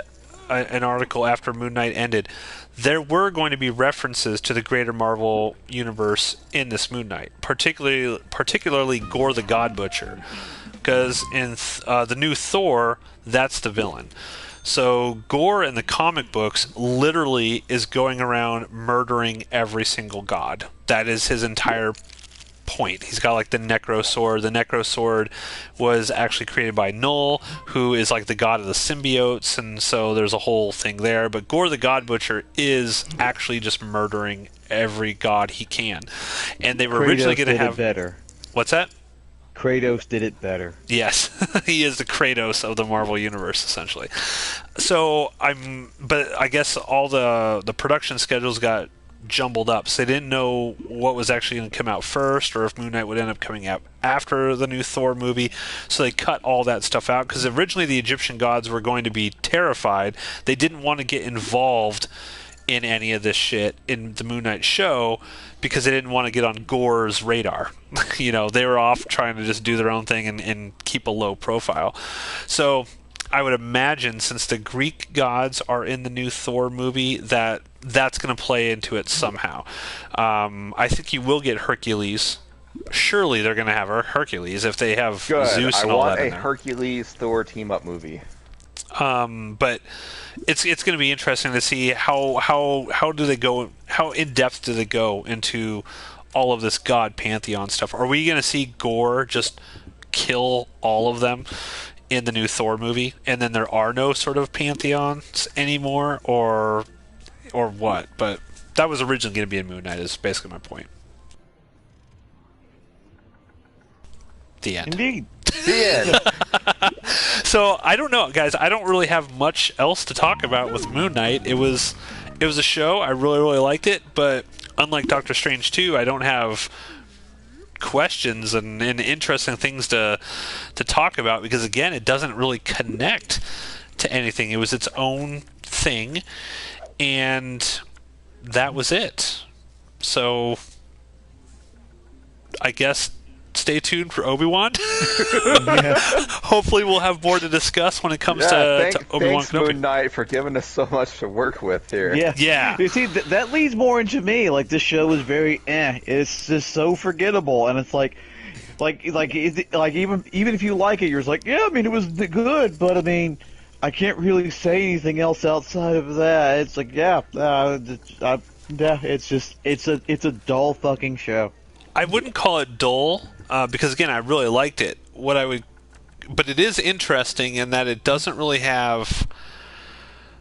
an article after Moon Knight ended, there were going to be references to the greater Marvel universe in this Moon Knight, particularly Gore the God Butcher, because in the new Thor, that's the villain. So Gore in the comic books literally is going around murdering every single god. That is his entire point. He's got like the Necro Sword. The Necro Sword was actually created by Null, who is like the god of the symbiotes, and so there's a whole thing there. But Gore the God Butcher is actually just murdering every god he can. And they were originally going to have... better. What's that? Kratos did it better. Yes, he is the Kratos of the Marvel Universe, essentially. So but I guess all the production schedules got jumbled up, so they didn't know what was actually going to come out first, or if Moon Knight would end up coming out after the new Thor movie. So they cut all that stuff out, because originally the Egyptian gods were going to be terrified. They didn't want to get involved in any of this shit in the Moon Knight show, because they didn't want to get on Gore's radar. You know, they were off trying to just do their own thing and keep a low profile. So I would imagine, since the Greek gods are in the new Thor movie, that's going to play into it somehow. I think you will get Hercules. Surely they're going to have Hercules if they have Good. Zeus and all that. I in want there. a Hercules Thor team up movie. But it's going to be interesting to see how do they go, how in depth do they go into all of this god pantheon stuff. Are we going to see Gore just kill all of them in the new Thor movie, and then there are no sort of pantheons anymore, or what? But that was originally going to be in Moon Knight, is basically my point. The end. Indeed. The end. So I don't know, guys. I don't really have much else to talk about with Moon Knight. It was a show. I really liked it, but unlike Doctor Strange 2, I don't have questions and interesting things to talk about, because again, it doesn't really connect to anything. It was its own thing, and that was it. So I guess stay tuned for Obi-Wan. Hopefully we'll have more to discuss when it comes to Obi-Wan thanks, Kenobi. Moon Knight, for giving us so much to work with here. Yeah. You see, that leads more into me. Like, this show is very It's just so forgettable, and it's like even if you like it, you're just like, yeah, I mean, it was good, but I mean, I can't really say anything else outside of that. It's like, it's a dull fucking show. I wouldn't call it dull, because again, I really liked it. But it is interesting in that it doesn't really have.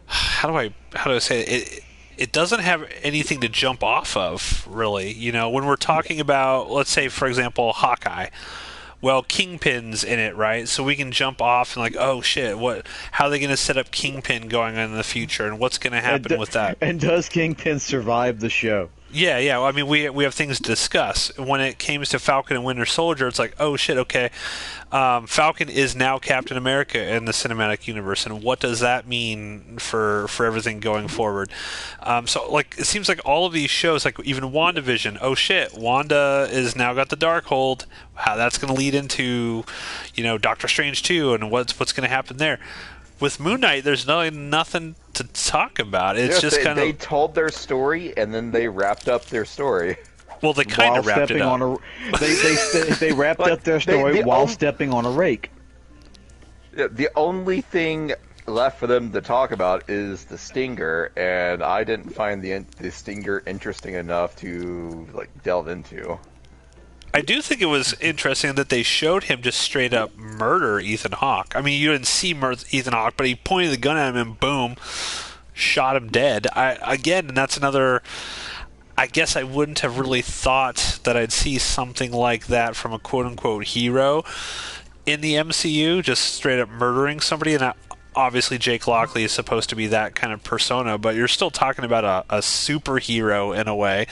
How do I say it? It doesn't have anything to jump off of, really. You know, when we're talking about, let's say, for example, Hawkeye. Well, Kingpin's in it, right? So we can jump off and like, oh shit, how are they going to set up Kingpin going on in the future, and what's going to happen with that? And does Kingpin survive the show? Yeah. I mean, we have things to discuss. When it came to Falcon and Winter Soldier, it's like, oh shit, okay. Falcon is now Captain America in the cinematic universe, and what does that mean for everything going forward? So, like, it seems like all of these shows, like even WandaVision, oh shit, Wanda is now got the Darkhold. How that's going to lead into, Doctor Strange 2, and what's going to happen there. With Moon Knight, there's nothing to talk about. It's just kind of... They told their story, and then they wrapped up their story. Well, they kind of wrapped it up. They wrapped up their story while stepping on a rake. The only thing left for them to talk about is the Stinger, and I didn't find the Stinger interesting enough to delve into. I do think it was interesting that they showed him just straight up murder Ethan Hawke. I mean, you didn't see Ethan Hawke, but he pointed the gun at him and boom, shot him dead. And that's another... I guess I wouldn't have really thought that I'd see something like that from a quote-unquote hero in the MCU, just straight up murdering somebody. And obviously Jake Lockley is supposed to be that kind of persona, but you're still talking about a superhero in a way.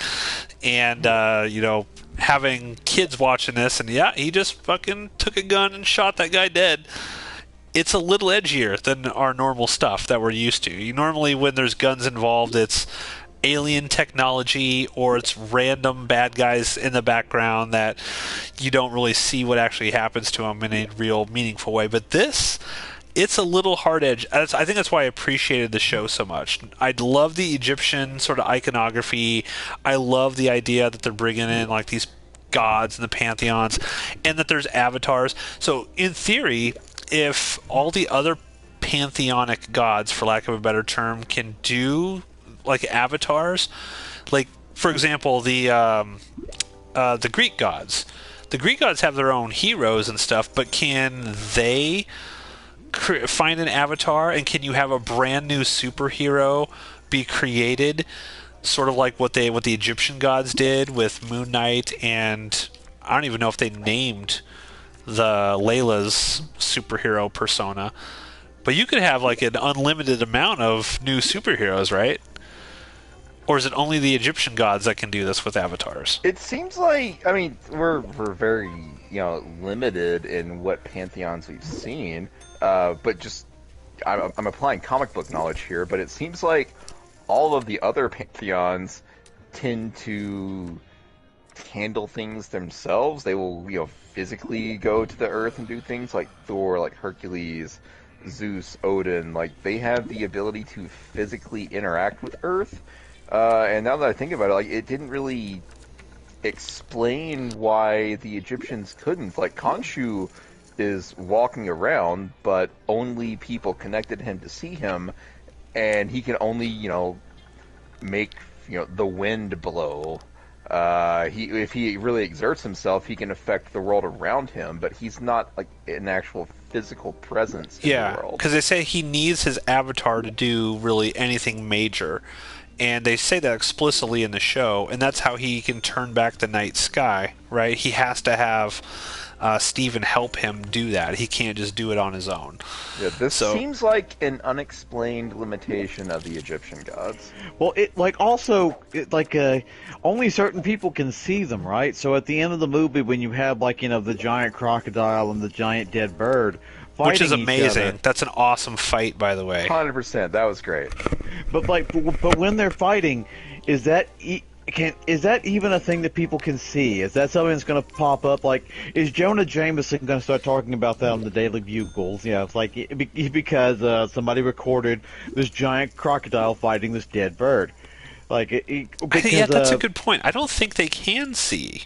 And, having kids watching this, and he just fucking took a gun and shot that guy dead. It's a little edgier than our normal stuff that we're used to. Normally, when there's guns involved, it's alien technology or it's random bad guys in the background that you don't really see what actually happens to them in a real meaningful way. But this, it's a little hard edge. I think that's why I appreciated the show so much. I love the Egyptian sort of iconography. I love the idea that they're bringing in like these gods and the pantheons, and that there's avatars. So in theory, if all the other pantheonic gods, for lack of a better term, can do like avatars, like for example the the Greek gods. The Greek gods have their own heroes and stuff, but can they find an avatar, and can you have a brand new superhero be created, sort of like what the Egyptian gods did with Moon Knight, and I don't even know if they named the Layla's superhero persona, but you could have like an unlimited amount of new superheroes, right? Or is it only the Egyptian gods that can do this with avatars? It seems like, I mean, we're very, limited in what pantheons we've seen, but just, I'm applying comic book knowledge here, but it seems like all of the other pantheons tend to handle things themselves. They will, physically go to the earth and do things like Thor, like Hercules, Zeus, Odin. Like, they have the ability to physically interact with Earth. And now that I think about it, like, it didn't really explain why the Egyptians couldn't. Like, Khonshu is walking around, but only people connected him to see him, and he can only, make, the wind blow. If he really exerts himself, he can affect the world around him, but he's not, like, an actual physical presence in the world. Because they say he needs his avatar to do really anything major. And they say that explicitly in the show, and that's how he can turn back the night sky, right? He has to have Steven help him do that. He can't just do it on his own. Yeah, this seems like an unexplained limitation of the Egyptian gods. Well, only certain people can see them, right? So at the end of the movie, when you have, the giant crocodile and the giant dead bird fighting which is amazing. each other, that's an awesome fight, by the way. 100%. That was great. But when they're fighting, is that even a thing that people can see? Is that something that's going to pop up? Like, is Jonah Jameson going to start talking about that on the Daily Bugles? Yeah, it's like because somebody recorded this giant crocodile fighting this dead bird. That's a good point. I don't think they can see.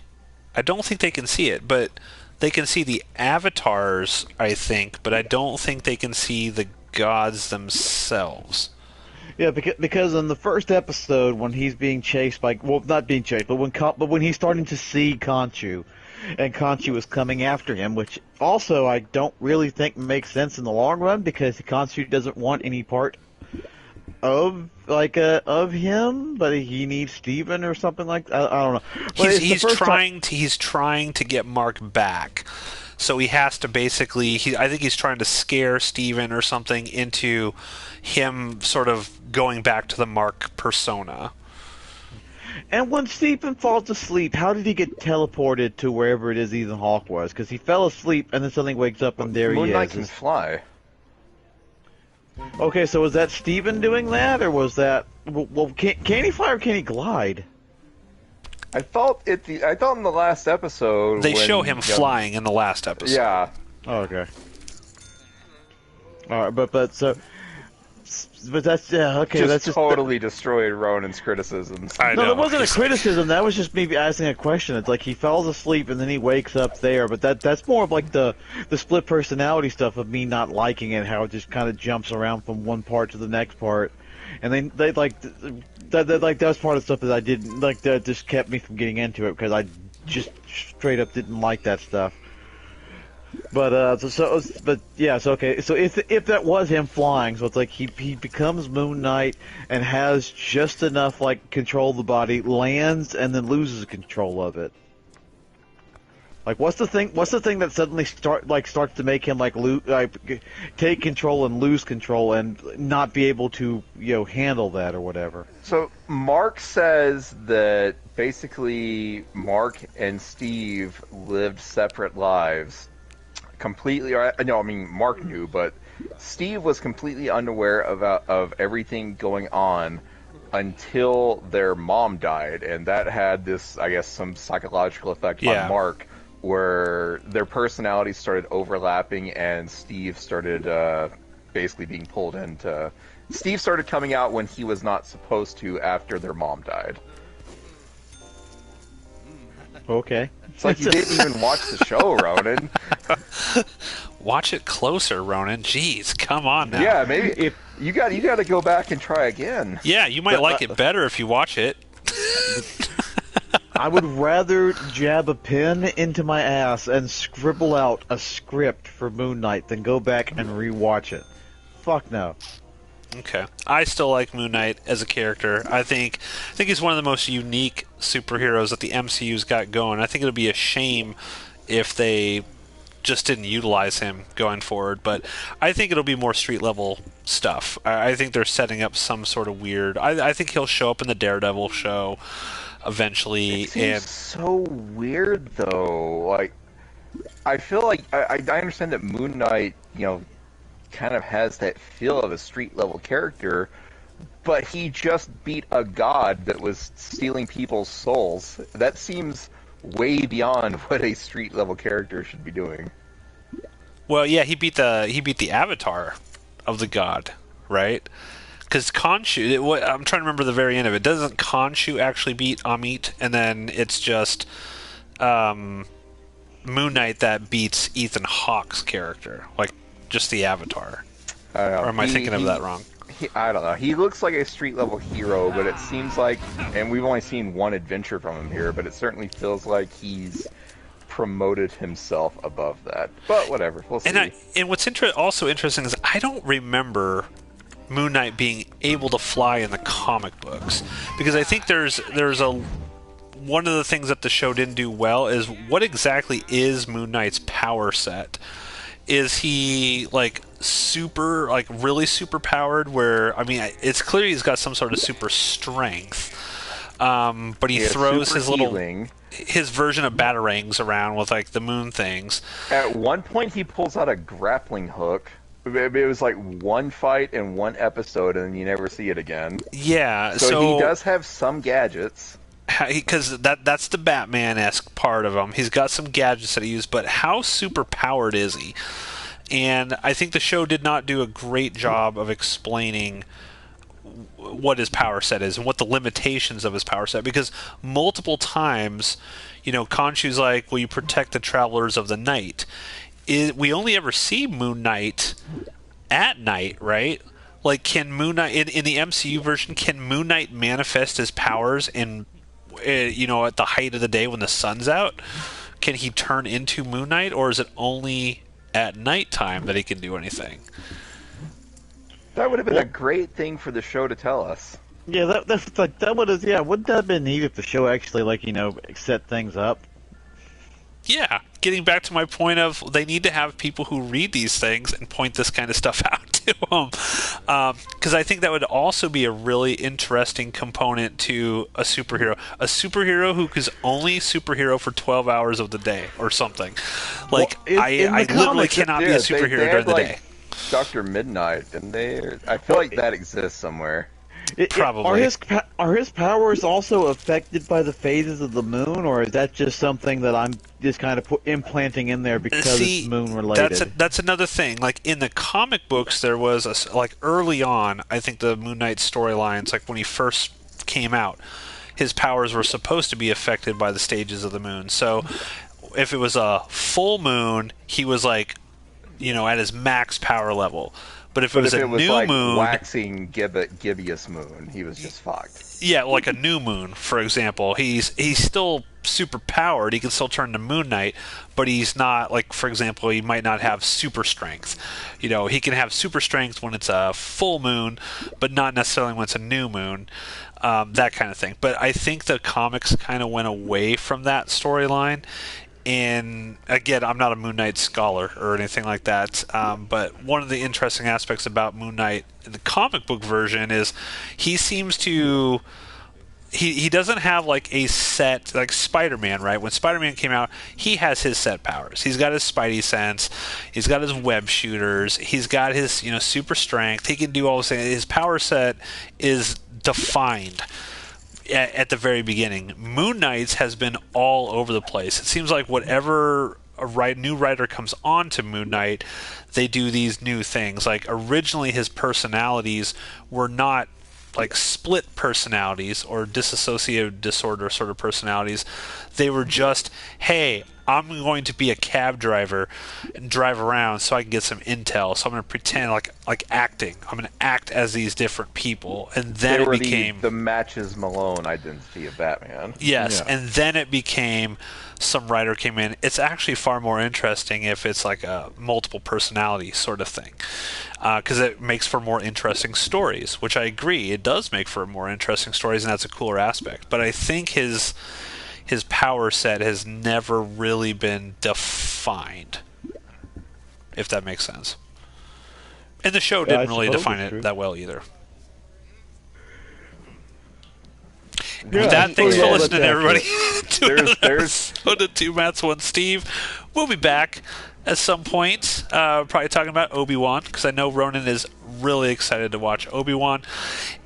I don't think they can see it, but they can see the avatars, I think, but I don't think they can see the gods themselves. Yeah, because in the first episode, when he's being chased by, well, not being chased, but when he's starting to see Khonshu, and Khonshu is coming after him, which also I don't really think makes sense in the long run, because Khonshu doesn't want any part of him, but he needs Steven or something like that. I don't know. But he's trying to get Mark back. So he has to basically, I think he's trying to scare Steven or something into him sort of going back to the Mark persona. And when Steven falls asleep, how did he get teleported to wherever it is Ethan Hawke was? Because he fell asleep and then suddenly wakes up and there he is. Moon Knight can fly. Okay, so was that Steven doing that, or was that... Well, can he fly or can he glide? I thought in the last episode... They show him flying in the last episode. Yeah. Oh, okay. Alright, but that's... Yeah, okay, that's just... totally destroyed Ronan's criticisms. I know. No, that wasn't a criticism, that was just me asking a question. It's like he falls asleep and then he wakes up there, but that's more of like the split personality stuff of me not liking it, how it just kind of jumps around from one part to the next part. And they that was part of the stuff that I didn't like, that just kept me from getting into it, because I just straight up didn't like that stuff. But okay. So if that was him flying, so it's like he becomes Moon Knight and has just enough control of the body, lands and then loses control of it. Like, what's the thing that suddenly starts to make him take control and lose control and not be able to handle that or whatever? So Mark says that basically Mark and Steve lived separate lives. Completely, Mark knew, but Steve was completely unaware of everything going on until their mom died, and that had this, I guess, some psychological effect on Mark, where their personalities started overlapping, and Steve started basically being pulled into... Steve started coming out when he was not supposed to after their mom died. Okay. It's like you didn't even watch the show, Ronan. Watch it closer, Ronan. Jeez, come on now. Yeah, maybe if you got to go back and try again. Yeah, you might like it better if you watch it. I would rather jab a pen into my ass and scribble out a script for Moon Knight than go back and rewatch it. Fuck no. Okay. I still like Moon Knight as a character. I think he's one of the most unique superheroes that the MCU's got going. I think it would be a shame if they just didn't utilize him going forward, but I think it'll be more street level stuff. I think they're setting up some sort of weird. I think he'll show up in the Daredevil show eventually. It seems so weird though. Like, I feel like I understand that Moon Knight, kind of has that feel of a street level character, but he just beat a god that was stealing people's souls. That seems way beyond what a street level character should be doing. Well, yeah, he beat the avatar of the god, right? Because Khonshu, I'm trying to remember the very end of it. Doesn't Khonshu actually beat Amit, and then it's just Moon Knight that beats Ethan Hawke's character, like just the avatar? I don't know. Or am I thinking of that wrong? I don't know. He looks like a street level hero, but it seems like, and we've only seen one adventure from him here, but it certainly feels like he's promoted himself above that. But whatever, we'll see. And what's also interesting is I don't remember Moon Knight being able to fly in the comic books, because I think there's one of the things that the show didn't do well is what exactly is Moon Knight's power set? Is he like super, like really super powered? Where, I mean, it's clear he's got some sort of super strength, but he throws his his version of batarangs around with like the moon things. At one point, he pulls out a grappling hook. It was like one fight in one episode, and you never see it again. Yeah, so he does have some gadgets. Because that's the Batman-esque part of him. He's got some gadgets that he uses, but how super powered is he? And I think the show did not do a great job of explaining what his power set is and what the limitations of his power set. Because multiple times, Khonshu's like, "Will you protect the travelers of the night?" We only ever see Moon Knight at night, right? Like, can Moon Knight in the MCU version? Can Moon Knight manifest his powers in at the height of the day when the sun's out? Can he turn into Moon Knight, or is it only at nighttime that he can do anything? That would have been a great thing for the show to tell us. Yeah, that would have. Yeah, wouldn't that have been neat if the show actually set things up? Yeah, getting back to my point of they need to have people who read these things and point this kind of stuff out to them, because I think that would also be a really interesting component to a superhero who is only superhero for 12 hours of the day or something. Like, well, I literally cannot be a superhero during the day. Dr. Midnight, and I feel like that exists somewhere. Probably. Are his powers also affected by the phases of the moon, or is that just something that I'm just kind of implanting in there because it's moon related? That's another thing. Like, in the comic books, there was early on, I think the Moon Knight storylines, like when he first came out, his powers were supposed to be affected by the stages of the moon. So if it was a full moon, he was at his max power level. But if it was a new moon, waxing gibbous moon, he was just fucked. Yeah, like a new moon, for example. He's still super powered. He can still turn to Moon Knight, but he's not, like, for example, he might not have super strength. He can have super strength when it's a full moon, but not necessarily when it's a new moon. That kind of thing. But I think the comics kind of went away from that storyline. And again, I'm not a Moon Knight scholar or anything like that, but one of the interesting aspects about Moon Knight in the comic book version is he seems to... He doesn't have like a set, like Spider-Man, right? When Spider-Man came out, he has his set powers. He's got his Spidey sense, he's got his web shooters, he's got his super strength. He can do all those things. His power set is defined at the very beginning. Moon Knight's has been all over the place. It seems like whatever new writer comes on to Moon Knight, they do these new things. Like, originally his personalities were not like split personalities or dissociative disorder sort of personalities. They were just, hey, I'm going to be a cab driver and drive around so I can get some intel. So I'm going to pretend like acting. I'm going to act as these different people, and then They it were became the Matches Malone identity of Batman. yes, Yeah. and then it became some writer came in. It's actually far more interesting if it's like a multiple personality sort of thing, because it makes for more interesting stories. Which I agree, it does make for more interesting stories, and that's a cooler aspect. But I think his power set has never really been defined, if that makes sense. And the show Yeah, didn't I really suppose define it's it true. that well either. Yeah, With that, I thanks suppose for that's listening, everybody. to There's- another there's- episode of Two Mats, One Steve. We'll be back at some point, probably talking about Obi-Wan, because I know Ronan is really excited to watch Obi-Wan.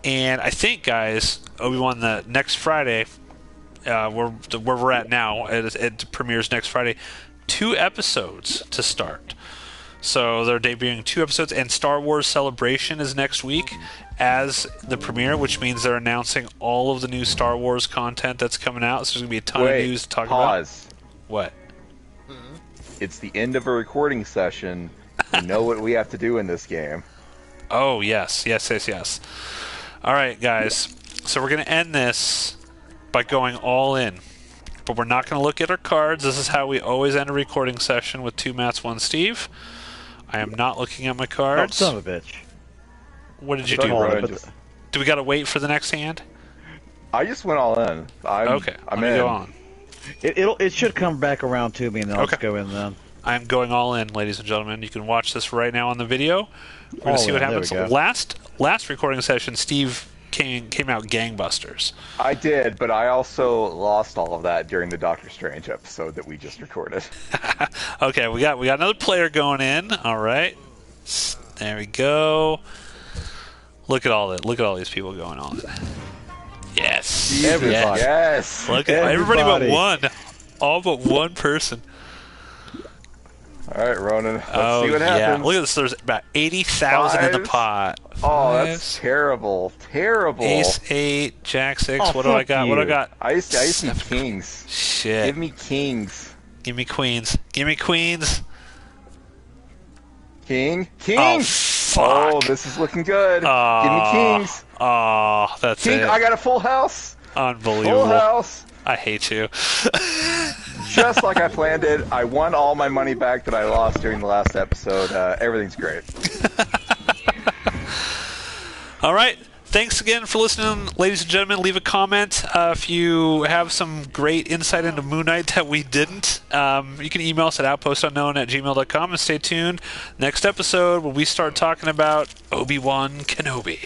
And I think, guys, Obi-Wan the next Friday, where we're at now, it premieres next Friday, 2 episodes to start. So they're debuting 2 episodes, and Star Wars Celebration is next week as the premiere, which means they're announcing all of the new Star Wars content that's coming out. So there's going to be a ton of news to talk about. Pause. What? It's the end of a recording session. You know what we have to do in this game. Oh, yes. All right, guys. So we're going to end this by going all in. But we're not going to look at our cards. This is how we always end a recording session with Two Mats, One Steve. I am not looking at my Oh, cards. son of a bitch. What did you Son do, of a Ronan? but- just- Do we got to wait for the next hand? I just went all in. Okay, I'm let me in. go on. It should come back around to me, and then I'll Okay. just go in then. I'm going all in, ladies and gentlemen. You can watch this right now on the video. We're going All to see what in, there happens. we go. Last recording session, Steve came out gangbusters. I did, but I also lost all of that during the Doctor Strange episode that we just recorded. Okay, we got another player going in. All right, there we go. Look at all that. Look at all these people going on. Yes, Everybody. Yes. Look at everybody but Everybody. one. All but one person. All right, Ronan. Let's see what yeah. happens. Look at this. There's about 80,000 in the Fives. pot. Oh, that's Fives, terrible. Terrible. Ace 8, Jack 6. Oh, what do I fuck got? What do I you. got? I see kings. Shit. Give me kings. Give me queens. Give me queens. King. King. Oh, fuck. Oh, this is looking good. Oh, Give me kings. Oh, that's King. it. I got a full house. Unbelievable. Full house. I hate you. Just like I planned it. I won all my money back that I lost during the last episode. Everything's great. All right. Thanks again for listening, ladies and gentlemen. Leave a comment if you have some great insight into Moon Knight that we didn't. You can email us at outpostunknown@gmail.com, and stay tuned. Next episode when we start talking about Obi-Wan Kenobi.